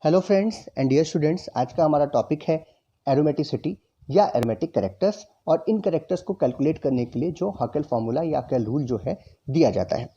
Hello friends and dear students, आज का हमारा टॉपिक है एरोमेटिसिटी या एरोमेटिक कैरेक्टर्स और इन कैरेक्टर्स को कैलकुलेट करने के लिए जो हकेल फार्मूला या हकेल रूल जो है दिया जाता है।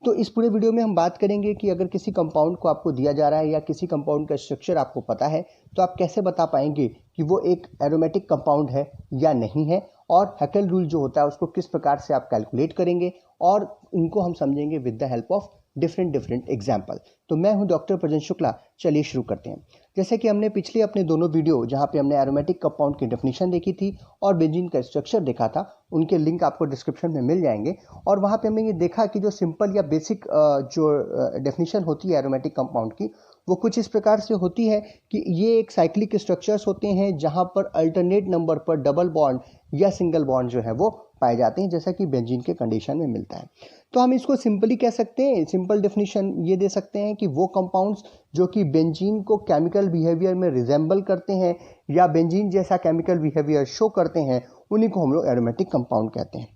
तो इस पूरे वीडियो में हम बात करेंगे कि अगर किसी कंपाउंड को आपको दिया जा रहा है या किसी कंपाउंड का स्ट्रक्चर आपको पता है तो आप कैसे बता पाएंगे कि वो एक एरोमेटिक कंपाउंड है या नहीं है, और हकेल रूल जो होता है उसको किस प्रकार से आप कैलकुलेट करेंगे और इनको हम समझेंगे with the help of different example. तो मैं हूं डॉक्टर प्रजन शुक्ला। चलिए शुरू करते हैं। जैसे कि हमने पिछले अपने दोनों वीडियो जहां पे हमने एरोमेटिक कंपाउंड की डेफिनेशन देखी थी और बेंजीन का स्ट्रक्चर देखा था, उनके लिंक आपको डिस्क्रिप्शन में मिल जाएंगे। और वहां पे हमने ये देखा कि जो सिंपल या बेसिक जो डेफिनेशन होती है एरोमेटिक कंपाउंड की, वो कुछ इस प्रकार से होती है कि ये एक साइक्लिक स्ट्रक्चर्स होते हैं जहां पर अल्टरनेट नंबर पर डबल बॉन्ड या सिंगल बॉन्ड जो है वो पाए जाते हैं, जैसा कि बेंजीन के कंडीशन में मिलता है। तो हम इसको सिंपली कह सकते हैं, सिंपल डेफिनेशन ये दे सकते हैं कि वो कंपाउंड्स जो कि बेंजीन को केमिकल बिहेवियर में रिजेंबल करते हैं या बेंजीन जैसा केमिकल बिहेवियर शो करते हैं, उन्हीं को हम लोग एरोमेटिक कंपाउंड कहते हैं।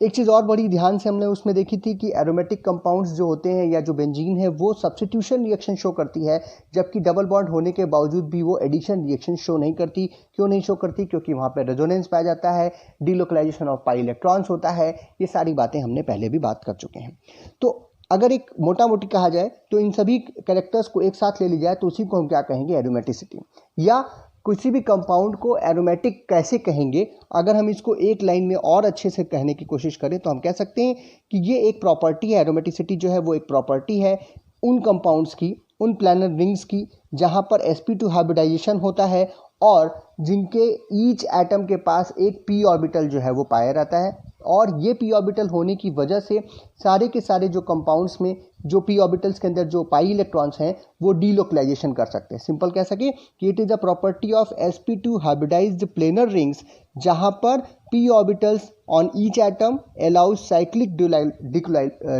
एक चीज़ और बड़ी ध्यान से हमने उसमें देखी थी कि एरोमेटिक कंपाउंड्स जो होते हैं या जो बेंजीन है वो सब्स्टिट्यूशन रिएक्शन शो करती है, जबकि डबल बॉन्ड होने के बावजूद भी वो एडिशन रिएक्शन शो नहीं करती। क्यों नहीं शो करती? क्योंकि वहाँ पे रेजोनेंस पाया जाता है, डीलोकलाइजेशन ऑफ पाई इलेक्ट्रॉन्स होता है। ये सारी बातें हमने पहले भी बात कर चुके हैं। तो अगर एक मोटा मोटी कहा जाए तो इन सभी कैरेक्टर्स को एक साथ ले ली जाए तो उसी को हम क्या कहेंगे? एरोमेटिसिटी। या किसी भी कंपाउंड को एरोमेटिक कैसे कहेंगे? अगर हम इसको एक लाइन में और अच्छे से कहने की कोशिश करें तो हम कह सकते हैं कि ये एक प्रॉपर्टी है। एरोमेटिसिटी जो है वो एक प्रॉपर्टी है उन कंपाउंड्स की, उन प्लानर रिंग्स की जहां पर sp2 हाइब्रिडाइजेशन होता है और जिनके ईच एटम के पास एक p ऑर्बिटल जो है वो पाया रहता है। और ये p ऑर्बिटल होने की वजह से सारे के सारे जो कंपाउंड्स में जो p ऑर्बिटल्स के अंदर जो पाई इलेक्ट्रॉन्स हैं वो डीलोकलाइजेशन कर सकते हैं। सिंपल कह सके कि it is a property of sp2 hybridised planar rings जहां पर p orbitals on each atom allows cyclic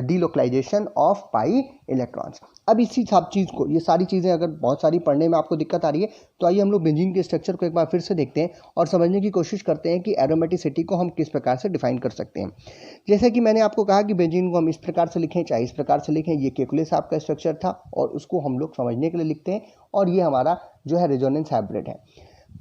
delocalisation of pi electrons. अब इसी सब चीज़ को, ये सारी चीज़ें अगर बहुत सारी पढ़ने में आपको दिक्कत आ रही है तो आइए हम लोग बेंजीन के स्ट्रक्चर को एक बार फिर से देखते हैं और समझने की कोशिश करते हैं कि एरोमेटिसिटी को हम किस प्रकार से डिफाइन कर सकते हैं। जैसे कि मैंने आपको कहा कि बेंजीन को हम इस प्रकार से लिखें चाहे इस प्रकार से लिखें, ये केकुले साहब का स्ट्रक्चर था और उसको हम लोग समझने के लिए लिखते हैं। और ये हमारा जो है रेजोनेंस हाइब्रिड है।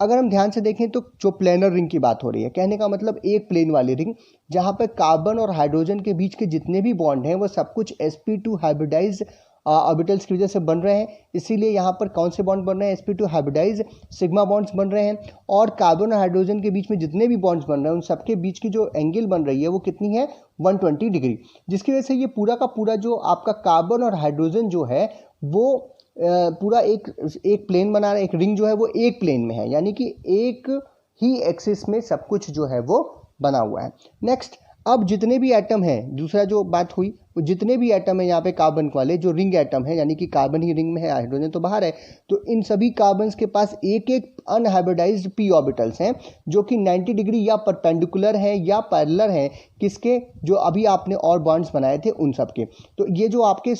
अगर हम ध्यान से देखें तो जो प्लेनर रिंग की बात हो रही है, कहने का मतलब एक प्लेन वाली रिंग जहां पर कार्बन और हाइड्रोजन के बीच के जितने भी बॉन्ड हैं वो सब कुछ sp2 हाइब्रिडाइज्ड ऑर्बिटल्स की वजह से बन रहे हैं। इसीलिए यहाँ पर कौन से बॉन्ड बन रहे हैं? sp2 हाइब्रिडाइज्ड सिग्मा बॉन्ड्स बन रहे हैं। और कार्बन और हाइड्रोजन के बीच में जितने भी बॉन्ड्स बन रहे हैं उन सबके बीच की जो एंगल बन रही है वो कितनी है? 120 डिग्री, जिसकी वजह से ये पूरा का पूरा जो आपका कार्बन और हाइड्रोजन जो है वो पूरा एक प्लेन बना रहा है। एक रिंग जो है वो एक प्लेन में है, यानी कि एक ही एक्सिस में सब कुछ जो है वो बना हुआ है। नेक्स्ट, अब जितने भी एटम हैं, दूसरा जो बात हुई, वो जितने भी एटम है यहाँ पे कार्बन वाले जो रिंग एटम है, यानी कि कार्बन ही रिंग में है, हाइड्रोजन तो बाहर है, तो इन सभी कार्बन्स के पास एक एक अनहाइब्रिडाइज्ड p ऑर्बिटल्स हैं जो कि 90 डिग्री या परपेंडिकुलर हैं या पैरेलल हैं किसके? जो अभी आपने और बॉन्ड्स बनाए थे उन सब के। तो ये जो आपके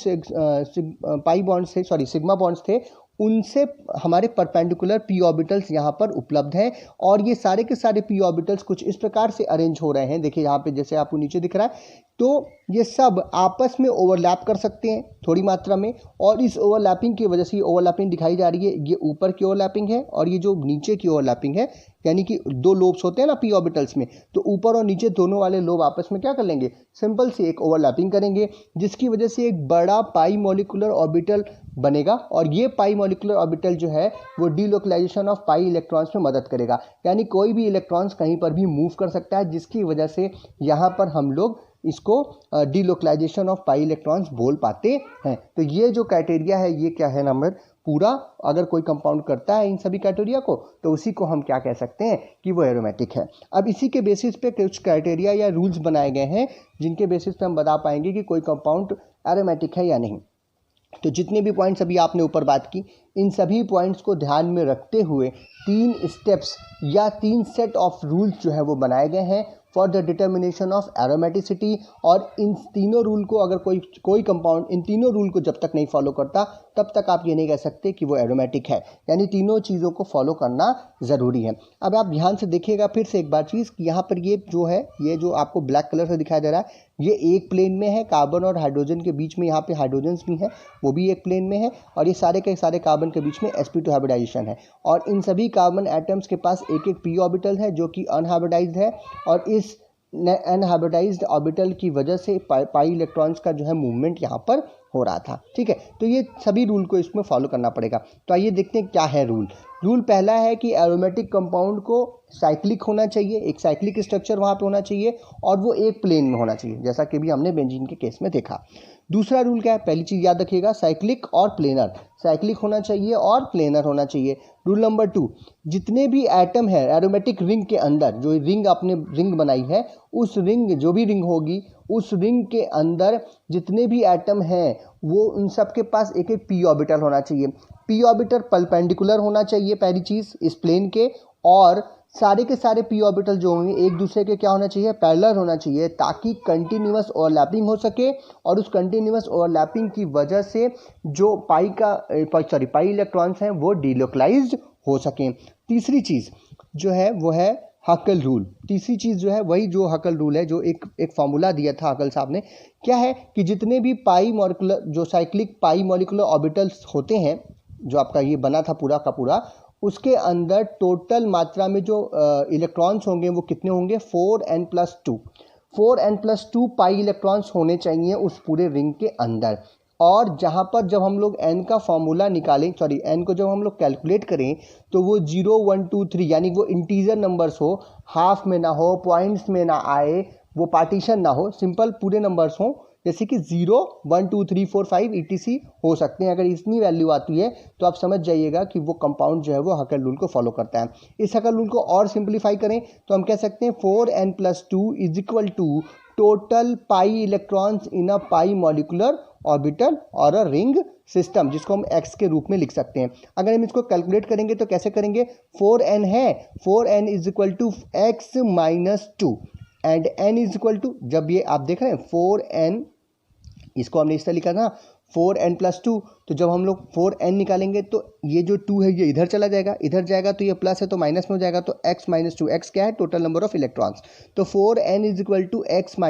पाई बॉन्ड्स थे, सॉरी सिग्मा बॉन्ड्स थे, उनसे हमारे परपेंडिकुलर p ऑर्बिटल्स यहाँ पर उपलब्ध हैं। और ये सारे के सारे p ऑर्बिटल्स कुछ इस प्रकार से अरेंज हो रहे हैं, देखिए यहाँ पे जैसे आपको नीचे दिख रहा है, तो ये सब आपस में ओवरलैप कर सकते हैं थोड़ी मात्रा में। और इस ओवरलैपिंग की वजह से ये ओवरलैपिंग दिखाई जा रही है, ये ऊपर की ओवरलैपिंग है और ये जो नीचे की ओवरलैपिंग है, यानी कि दो लोब्स होते हैं ना p ऑर्बिटल्स में, तो ऊपर और नीचे दोनों वाले लोब आपस में क्या कर लेंगे? सिंपल से एक ओवरलैपिंग करेंगे, जिसकी वजह से एक बड़ा पाई मॉलिक्यूलर ऑर्बिटल बनेगा। और ये पाई मॉलिक्यूलर ऑर्बिटल जो है वो डीलोकलाइजेशन ऑफ पाई इलेक्ट्रॉन्स में मदद करेगा, यानी कोई भी इलेक्ट्रॉन्स कहीं पर भी मूव कर सकता है, जिसकी वजह से यहाँ पर हम लोग इसको डीलोकलाइजेशन ऑफ पाई इलेक्ट्रॉन्स बोल पाते हैं। तो ये जो क्राइटेरिया है ये क्या है? नंबर पूरा अगर कोई कंपाउंड करता है इन सभी क्राइटेरिया को तो उसी को हम क्या कह सकते हैं कि वो एरोमेटिक है। अब इसी के बेसिस पे कुछ क्राइटेरिया या रूल्स बनाए गए हैं जिनके बेसिस पे हम बता पाएंगे कि कोई कंपाउंड एरोमेटिक है या नहीं। तो जितने भी पॉइंट्स अभी आपने ऊपर बात की, इन सभी पॉइंट्स को ध्यान में रखते हुए 3 स्टेप्स या 3 सेट ऑफ रूल्स जो है वो बनाए गए हैं for the determination of aromaticity. और इन तीनों रूल को अगर कोई कंपाउंड इन तीनों रूल को जब तक नहीं फॉलो करता तब तक आप ये नहीं कह सकते कि वो एरोमेटिक है, यानी तीनों चीज़ों को फॉलो करना ज़रूरी है। अब आप ध्यान से देखिएगा फिर से एक बार चीज़ कि यहाँ पर ये जो है, ये जो आपको ब्लैक कलर से दिखाई दे रहा है, ये एक प्लेन में है, कार्बन और हाइड्रोजन के बीच में यहाँ पे हाइड्रोजन्स भी हैं, वो भी एक प्लेन में है, और ये सारे के सारे कार्बन के बीच में sp2 हाइब्रिडाइजेशन है, और इन सभी कार्बन एटम्स के पास एक एक p ऑर्बिटल है जो कि अनहाइब्रिडाइज्ड है, और इस अनहाइब्रिडाइज्ड ऑर्बिटल की वजह से पाई इलेक्ट्रॉन्स का जो है मूवमेंट यहाँ पर हो रहा था। ठीक है, तो ये सभी रूल को इसमें फॉलो करना पड़ेगा। तो आइए देखते हैं क्या है रूल। रूल पहला है कि एरोमेटिक कंपाउंड को साइक्लिक होना चाहिए, एक साइक्लिक स्ट्रक्चर वहाँ पे होना चाहिए, और वो एक प्लेन में होना चाहिए, जैसा कि भी हमने बेंजीन के केस में देखा। दूसरा रूल क्या है, पहली चीज़ याद रखिएगा, साइक्लिक और प्लेनर, साइक्लिक होना चाहिए और प्लेनर होना चाहिए। रूल नंबर 2, जितने भी एटम है एरोमेटिक रिंग के अंदर, जो रिंग आपने रिंग बनाई है, उस रिंग, जो भी रिंग होगी, उस रिंग के अंदर जितने भी एटम हैं वो उन सब के पास एक एक p ऑर्बिटल होना चाहिए। p ऑर्बिटल परपेंडिकुलर होना चाहिए पहली चीज़ इस प्लेन के, और सारे के सारे p ऑर्बिटल जो होंगे एक दूसरे के क्या होना चाहिए, पैरेलल होना चाहिए, ताकि कंटिन्यूअस ओवरलैपिंग हो सके, और उस कंटिन्यूअस ओवरलैपिंग की वजह से जो पाई इलेक्ट्रॉन्स हैं वो डिलोकलाइज्ड हो सकें। तीसरी चीज़ जो है वो है हकल रूल। तीसरी चीज़ जो है वही जो हकल रूल है, जो एक फॉर्मूला दिया था हकल साहब ने, क्या है कि जितने भी पाई मॉलिक्यूलर, जो साइक्लिक पाई मॉलिक्यूलर ऑर्बिटल्स होते हैं, जो आपका ये बना था पूरा का पूरा, उसके अंदर टोटल मात्रा में जो इलेक्ट्रॉन्स होंगे वो कितने होंगे, 4n+2 4n+2 पाई इलेक्ट्रॉन्स होने चाहिए उस पूरे रिंग के अंदर। और जहाँ पर जब हम लोग n का फॉर्मूला निकालें, n को जब हम लोग कैलकुलेट करें, तो वो 0 1 2 3 यानी वो इंटीजर नंबर्स हो, हाफ में ना हो, पॉइंट्स में ना आए, वो पार्टीशन ना हो, सिंपल पूरे नंबर्स हो, जैसे कि 0 1 2 3 4 5 etc हो सकते हैं। अगर इतनी वैल्यू आती है तो आप समझ जाइएगा कि वो कंपाउंड जो है वो हकल रूल को फॉलो करता है। इस हकल रूल को और सिंप्लीफाई करें तो हम कह सकते हैं 4n+2 = total pi electrons in a pi molecular orbital और अ रिंग सिस्टम, जिसको हम x के रूप में लिख सकते हैं। अगर हम इसको कैलकुलेट करेंगे तो कैसे करेंगे, 4n है, 4n = x - 2 एंड n जब ये आप देख रहे हैं 4n, इसको हमने इस तरह लिखा था 4n+2, तो जब हम लोग 4n निकालेंगे तो ये जो 2 है ये इधर चला जाएगा, इधर जाएगा तो ये प्लस है तो माइनस में हो जाएगा, तो x - 2, x क्या है, टोटल नंबर ऑफ इलेक्ट्रॉन्स, तो 4n = x -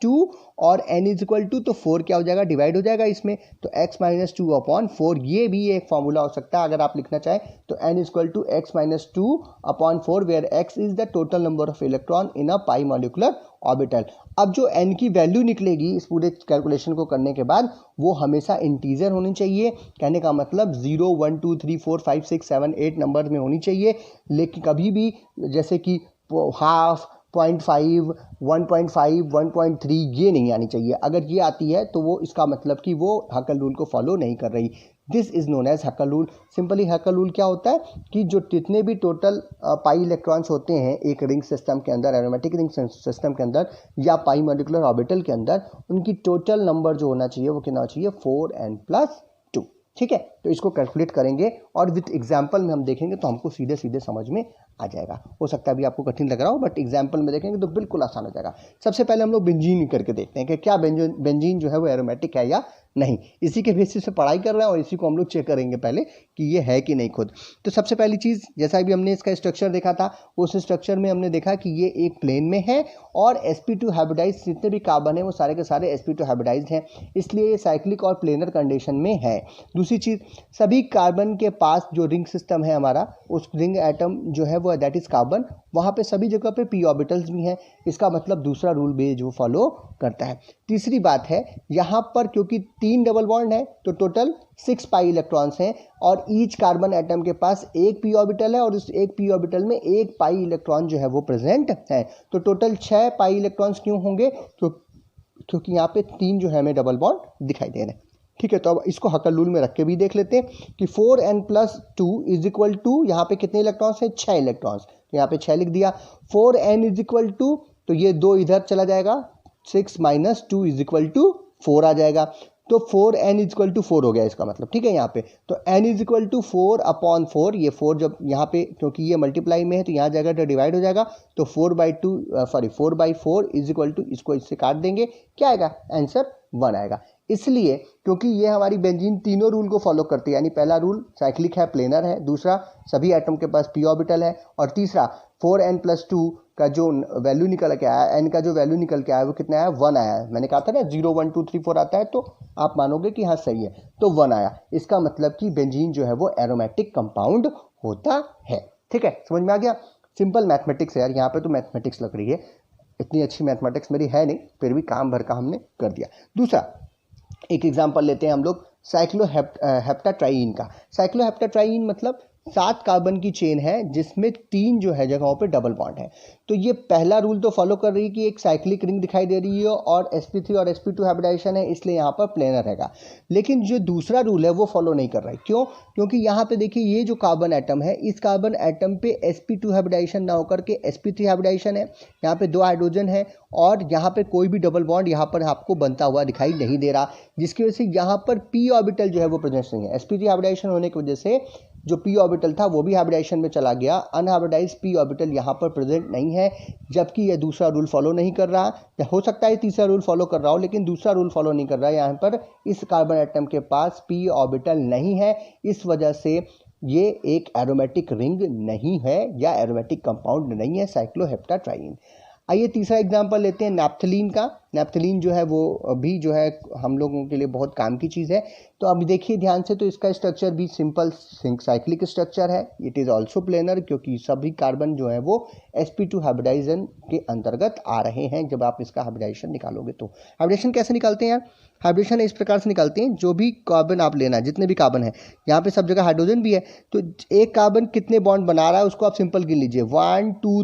2 और n तो 4 क्या हो जाएगा, डिवाइड हो जाएगा इसमें, तो x - 2/4, ये भी एक फॉर्मूला हो सकता है अगर आप लिखना चाहें तो n = x - 2/4 where x is the total number of electron in a pi molecular orbital. अब जो n की वैल्यू निकलेगी इस पूरे कैलकुलेशन को करने के बाद, वो हमेशा इंटीजर होनी चाहिए। कहने का मतलब 0 1 2 3 4 5 6 7 8 नंबर में होनी चाहिए, लेकिन कभी भी जैसे कि हाफ, 0.5 1.5 1.3 ये नहीं आनी चाहिए। अगर ये आती है तो वो इसका मतलब कि वो हकल रूल को फॉलो नहीं कर रही। This is known as Huckel rule. Simply Huckel rule क्या होता है कि जो जितने भी टोटल पाई इलेक्ट्रॉन्स होते हैं एक रिंग सिस्टम के अंदर, एरोमेटिक रिंग सिस्टम के अंदर या पाई मॉलिक्यूलर ऑर्बिटल के अंदर, उनकी टोटल नंबर जो होना चाहिए वो कितना होना चाहिए, 4n+2। ठीक है, तो इसको कैलकुलेट करेंगे और विथ एग्जाम्पल में हम देखेंगे तो हमको सीधे सीधे समझ में आ जाएगा। हो सकता है अभी आपको कठिन लग रहा हो, बट एग्जाम्पल में देखेंगे तो बिल्कुल आसान हो जाएगा। सबसे पहले हम लोग बेंजीन करके देखते हैं कि क्या बेंजीन जो है वो एरोमेटिक है या नहीं। इसी के बेसिस पे पढ़ाई कर रहे हैं और इसी को हम लोग चेक करेंगे पहले कि ये है कि नहीं खुद। तो सबसे पहली चीज़, जैसा भी हमने इसका स्ट्रक्चर देखा था, उस स्ट्रक्चर में हमने देखा कि ये एक प्लेन में है और sp2 हाइब्रिडाइज जितने भी कार्बन है वो सारे के सारे sp2 हाइब्रिडाइज हैं, इसलिए ये साइक्लिक और प्लेनर कंडीशन में है। दूसरी चीज़, सभी कार्बन के पास जो रिंग सिस्टम है हमारा, उस रिंग एटम जो है वो दैट इज कार्बन, वहाँ पे सभी जगह पे p ऑर्बिटल्स भी हैं। इसका मतलब दूसरा रूल भी जो फॉलो करता है। तीसरी बात है, यहाँ पर क्योंकि 3 डबल बॉन्ड है तो टोटल 6 पाई इलेक्ट्रॉन्स हैं और ईच कार्बन एटम के पास एक p ऑर्बिटल है और उस एक p ऑर्बिटल में एक पाई इलेक्ट्रॉन जो है वो प्रेजेंट है। तो टोटल 6 पाई इलेक्ट्रॉन्स क्यों होंगे, तो क्योंकि यहाँ पे 3 जो है हमें डबल बॉन्ड दिखाई दे रहे हैं। ठीक है, तो अब इसको हकल रूल में रख के भी देख लेते हैं कि 4n+2 = यहाँ पे कितने इलेक्ट्रॉन्स हैं, 6 इलेक्ट्रॉन्स, तो यहाँ पे 6 लिख दिया। 4n = तो ये 2 इधर चला जाएगा, 6 - 2 = 4 आ जाएगा, तो 4n = 4 हो गया इसका मतलब। ठीक है, यहाँ पे तो n = 4/4, ये 4 जब यहाँ पे क्योंकि ये मल्टीप्लाई में है तो यहाँ जाएगा तो डिवाइड हो जाएगा, तो 4/4 = इसको इससे काट देंगे, क्या आएगा आंसर 1 आएगा। इसलिए क्योंकि ये हमारी बेंजीन तीनों रूल को फॉलो करती है, यानी पहला रूल साइक्लिक है, प्लेनर है, दूसरा सभी एटम के पास p ऑर्बिटल है, और तीसरा 4n+2 का जो वैल्यू निकल के आया, n का जो वैल्यू निकल के आया वो कितना आया, 1 आया है। मैंने कहा था ना 0 1 2 3 4 आता है, तो आप मानोगे कि हाँ सही है, तो 1 आया। इसका मतलब कि बेंजीन जो है वो एरोमेटिक कंपाउंड होता है। ठीक है, समझ में आ गया। सिंपल मैथमेटिक्स है यार, यहाँ पे तो मैथमेटिक्स लग रही है, इतनी अच्छी मैथमेटिक्स मेरी है नहीं, फिर भी काम भर का हमने कर दिया। दूसरा एक एग्जांपल लेते हैं हम लोग साइक्लोहेप्टाट्राइन का। साइक्लोहेप्टाट्राइन मतलब 7 कार्बन की चेन है जिसमें 3 जो है जगहों पे डबल बॉन्ड है। तो ये पहला रूल तो फॉलो कर रही है कि एक साइक्लिक रिंग दिखाई दे रही है और sp3 और sp2 हाइब्रिडाइजेशन है, इसलिए यहाँ पर प्लेनर रहेगा। लेकिन जो दूसरा रूल है वो फॉलो नहीं कर रहा है। क्यों? क्योंकि यहाँ पे देखिए ये जो कार्बन एटम है, इस कार्बन एटम पे sp2 हाइब्रिडाइजेशन ना होकर के sp3 हाइब्रिडाइजेशन है। यहाँ पे 2 हाइड्रोजन है और यहाँ पे कोई भी डबल बॉन्ड यहाँ पर आपको बनता हुआ दिखाई नहीं दे रहा, जिसकी वजह से यहाँ पर p ऑर्बिटल जो है वो प्रेजेंट नहीं है। sp3 हाइब्रिडाइजेशन होने की वजह से जो p ऑर्बिटल था वो भी हाइब्रिडाइजेशन में चला गया, अनहाइब्रिडाइज्ड p ऑर्बिटल यहाँ पर प्रेजेंट नहीं है, जबकि यह दूसरा रूल फॉलो नहीं कर रहा। या हो सकता है तीसरा रूल फॉलो कर रहा हो, लेकिन दूसरा रूल फॉलो नहीं कर रहा है। यहाँ पर इस कार्बन एटम के पास p ऑर्बिटल नहीं है, इस वजह से ये एक एरोमेटिक रिंग नहीं है या एरोमेटिक कंपाउंड नहीं है साइक्लोहेप्टाट्राइन। आइए तीसरा एग्जांपल लेते हैं नैप्थलीन का। नैप्थलीन जो है वो भी जो है हम लोगों के लिए बहुत काम की चीज़ है। तो अब देखिए ध्यान से, तो इसका स्ट्रक्चर भी सिंपल साइक्लिक स्ट्रक्चर है। इट इज़ ऑल्सो प्लेनर, क्योंकि सभी कार्बन जो है वो sp2 हाइब्रिडाइजेशन के अंतर्गत आ रहे हैं। जब आप इसका हाइब्रिडाइजेशन निकालोगे तो हाइब्रिडेशन कैसे निकालते हैं यार? हाइब्रिडेशन इस प्रकार से निकालते हैं, जो भी कार्बन आप लेना, जितने भी कार्बन है, यहाँ पे सब जगह हाइड्रोजन भी है, तो एक कार्बन कितने बॉन्ड बना रहा है उसको आप सिंपल गिन लीजिए। 1 2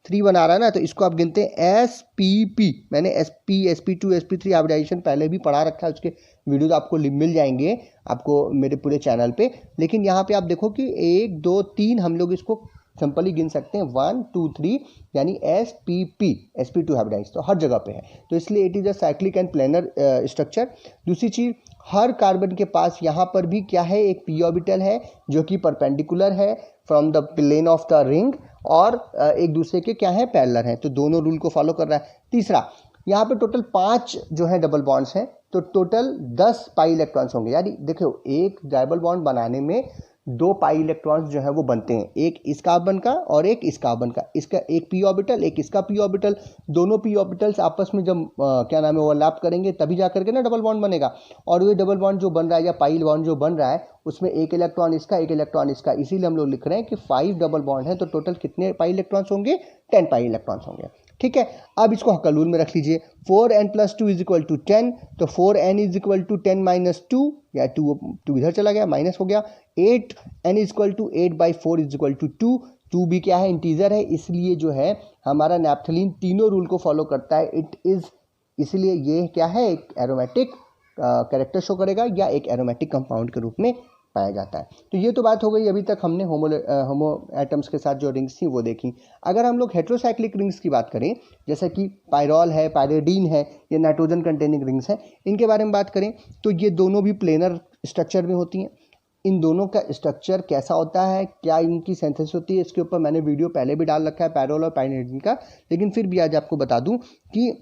3 बना रहा है ना, तो इसको आप गिनते हैं spp। मैंने sp sp2 sp3 हाइब्रिडाइजेशन पहले भी पढ़ा रखा है, उसके वीडियोज आपको मिल जाएंगे आपको मेरे पूरे चैनल पे। लेकिन यहाँ पे आप देखो कि 1 2 3 हम लोग इसको सिंपली गिन सकते हैं, 1 2 3, यानी spp sp2 हाइब्रिडाइज तो हर जगह पे है, तो इसलिए it is a cyclic and planar structure. दूसरी चीज़, हर कार्बन के पास यहाँ पर भी क्या है, एक p ऑर्बिटल है जो कि परपेंडिकुलर है from the plane of the ring, और एक दूसरे के क्या है, पैरेलल हैं, तो दोनों रूल को फॉलो कर रहा है। तीसरा, यहाँ पे टोटल 5 जो है डबल बॉन्ड्स हैं, तो टोटल 10 पाई इलेक्ट्रॉन्स होंगे। यानी देखो एक डबल बॉन्ड बनाने में 2 पाई इलेक्ट्रॉन्स जो है वो बनते हैं, एक इस कार्बन का और एक इस कार्बन का, इसका एक p ऑर्बिटल एक इसका p ऑर्बिटल। दोनों p ऑर्बिटल्स आपस में जब क्या नाम है ओवरलैप करेंगे तभी जा करके ना डबल बॉन्ड बनेगा। और ये डबल बॉन्ड जो बन रहा है या पाई बॉन्ड जो बन रहा है उसमें एक इलेक्ट्रॉन इसका एक इलेक्ट्रॉन इसका, इसीलिए हम लोग लिख रहे हैं कि 5 डबल बॉन्ड है, तो टोटल कितने पाई इलेक्ट्रॉन्स होंगे, 10 पाई इलेक्ट्रॉन्स होंगे। ठीक है, अब इसको हकलूल में रख लीजिए। 4n+2 = 10, तो 4n = 10 - 2, या 2 इधर चला गया, माइनस हो गया। 8n = 8/4 = 2। 2 भी क्या है, इंटीजर है, इसलिए जो है हमारा नैप्थलीन तीनों रूल को फॉलो करता है। इट इज़, इसलिए ये क्या है, एक एरोमेटिक कैरेक्टर शो करेगा या एक एरोमेटिक कंपाउंड के रूप में पाया जाता है। तो ये तो बात हो गई, अभी तक हमने होमो एटम्स के साथ जो रिंग्स थी वो देखी। अगर हम लोग हेट्रोसाइक्लिक रिंग्स की बात करें, जैसे कि पायरॉल है, पायरिडीन है, ये नाइट्रोजन कंटेनिंग रिंग्स हैं, इनके बारे में बात करें तो ये दोनों भी प्लेनर स्ट्रक्चर में होती हैं। इन दोनों का स्ट्रक्चर कैसा होता है, क्या इनकी सिंथेसिस होती है, इसके ऊपर मैंने वीडियो पहले भी डाल रखा है पायरॉल और पायरिडीन का, लेकिन फिर भी आज आपको बता दूं कि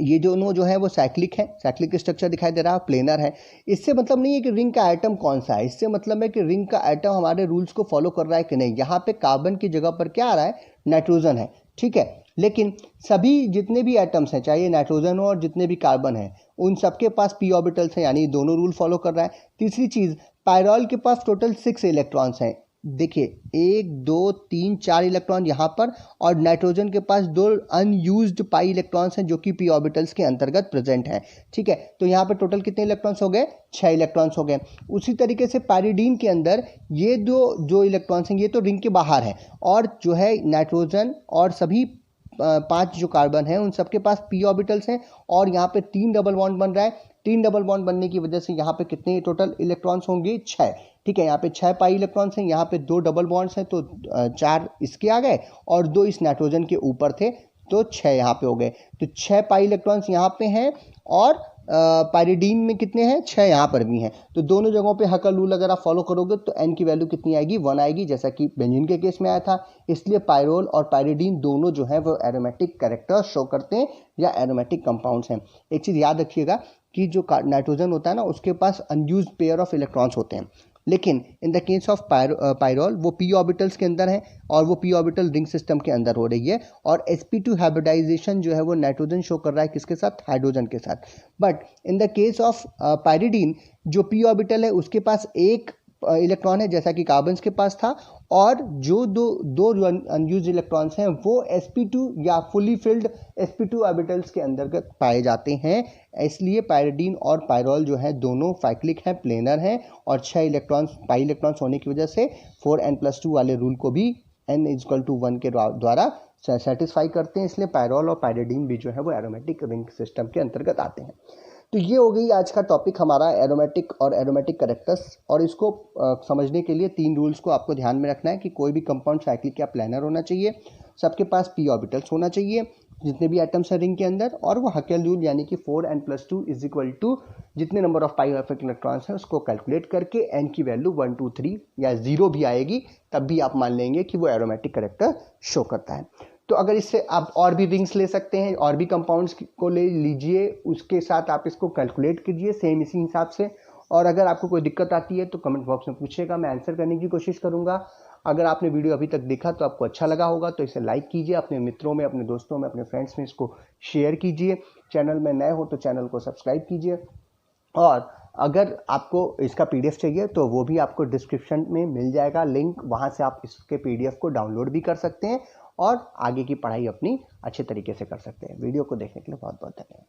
ये दोनों जो है वो साइक्लिक है, साइक्लिक स्ट्रक्चर दिखाई दे रहा है, प्लेनर है। इससे मतलब नहीं है कि रिंग का एटम कौन सा है, इससे मतलब है कि रिंग का एटम हमारे रूल्स को फॉलो कर रहा है कि नहीं। यहाँ पे कार्बन की जगह पर क्या आ रहा है, नाइट्रोजन है, ठीक है। लेकिन सभी जितने भी एटम्स हैं, चाहे नाइट्रोजन हो और जितने भी कार्बन हैं, उन सबके पास p ऑर्बिटल्स हैं, यानी दोनों रूल फॉलो कर रहा है। तीसरी चीज़, पायरॉल के पास टोटल 6 इलेक्ट्रॉन्स हैं। देखिए 1 2 3 4 इलेक्ट्रॉन यहाँ पर, और नाइट्रोजन के पास 2 अनयूज्ड पाई इलेक्ट्रॉन्स हैं जो कि p ऑर्बिटल्स के अंतर्गत प्रेजेंट हैं, ठीक है। तो यहाँ पर टोटल कितने इलेक्ट्रॉन्स हो गए, 6 इलेक्ट्रॉन्स हो गए। उसी तरीके से पायरिडीन के अंदर ये जो इलेक्ट्रॉन्स हैं ये तो रिंग के बाहर है, और जो है नाइट्रोजन और सभी 5 जो कार्बन हैं उन सबके पास p ऑर्बिटल्स हैं, और यहाँ पे 3 डबल बॉन्ड बन रहा है। 3 डबल बॉन्ड बनने की वजह से यहाँ पे कितने टोटल इलेक्ट्रॉन्स होंगे, 6, ठीक है। यहाँ पे 6 पाई इलेक्ट्रॉन्स हैं, यहाँ पे 2 डबल बॉन्ड्स हैं, तो 4 इसके आ गए और 2 इस नाइट्रोजन के ऊपर थे, तो 6 यहाँ पे हो गए। तो 6 पाई इलेक्ट्रॉन्स यहाँ पे हैं, और पायरिडीन में कितने हैं, 6 यहाँ पर भी हैं। तो दोनों जगहों पे हकल रूल अगर आप फॉलो करोगे तो n की वैल्यू कितनी आएगी, 1 आएगी, जैसा कि बेंजीन के केस में आया था। इसलिए पायरोल और पायरिडीन दोनों जो है वो एरोमेटिक कैरेक्टर्स शो करते हैं या एरोमेटिक कंपाउंड्स हैं। एक चीज़ याद रखिएगा कि जो नाइट्रोजन होता है ना उसके पास अनयूज पेयर ऑफ इलेक्ट्रॉन्स होते हैं, लेकिन in the case of pyrrole वो p ऑर्बिटल्स के अंदर है और वो p ऑर्बिटल रिंग सिस्टम के अंदर हो रही है, और sp2 हाइब्रिडाइजेशन जो है वो नाइट्रोजन शो कर रहा है किसके साथ, हाइड्रोजन के साथ। But in the case of pyridine जो p ऑर्बिटल है उसके पास एक इलेक्ट्रॉन है जैसा कि कार्बन के पास था, और जो दो अनयूज इलेक्ट्रॉन्स हैं वो sp2 या फुली फिल्ड sp2 ऑर्बिटल्स के अंतर्गत पाए जाते हैं। इसलिए पायरिडीन और पायरोल जो है दोनों साइक्लिक हैं, प्लेनर हैं, और 6 इलेक्ट्रॉन्स पाई इलेक्ट्रॉन्स होने की वजह से 4n+2 वाले रूल को भी n = 1 के द्वारा सेटिस्फाई करते हैं। इसलिए पायरोल और पायरिडीन भी जो है वो एरोमेटिक रिंग सिस्टम के अंतर्गत आते हैं। तो ये हो गई आज का टॉपिक हमारा एरोमेटिक और एरोमेटिक कैरेक्टर्स, और इसको समझने के लिए 3 रूल्स को आपको ध्यान में रखना है कि कोई भी कंपाउंड साइक्लिक या प्लानर होना चाहिए, सबके पास p ऑर्बिटल्स होना चाहिए जितने भी एटम्स हैं रिंग के अंदर, और वो हकेल रूल यानी कि 4n+2 = जितने number of pi of electrons हैं उसको कैलकुलेट करके n की वैल्यू 1 2 3 या 0 भी आएगी तब भी आप मान लेंगे कि वो एरोमेटिक कैरेक्टर शो करता है। तो अगर इससे आप और भी रिंग्स ले सकते हैं, और भी कंपाउंड्स को ले लीजिए, उसके साथ आप इसको कैलकुलेट कीजिए सेम इसी हिसाब से। और अगर आपको कोई दिक्कत आती है तो कमेंट बॉक्स में पूछिएगा, मैं आंसर करने की कोशिश करूंगा। अगर आपने वीडियो अभी तक देखा तो आपको अच्छा लगा होगा तो इसे लाइक कीजिए, अपने मित्रों में, अपने दोस्तों में, अपने फ्रेंड्स में इसको शेयर कीजिए। चैनल में नए हो तो चैनल को सब्सक्राइब कीजिए, और अगर आपको इसका PDF चाहिए तो वो भी आपको डिस्क्रिप्शन में मिल जाएगा लिंक, वहाँ से आप इसके PDF को डाउनलोड भी कर सकते हैं और आगे की पढ़ाई अपनी अच्छे तरीके से कर सकते हैं। वीडियो को देखने के लिए बहुत बहुत धन्यवाद।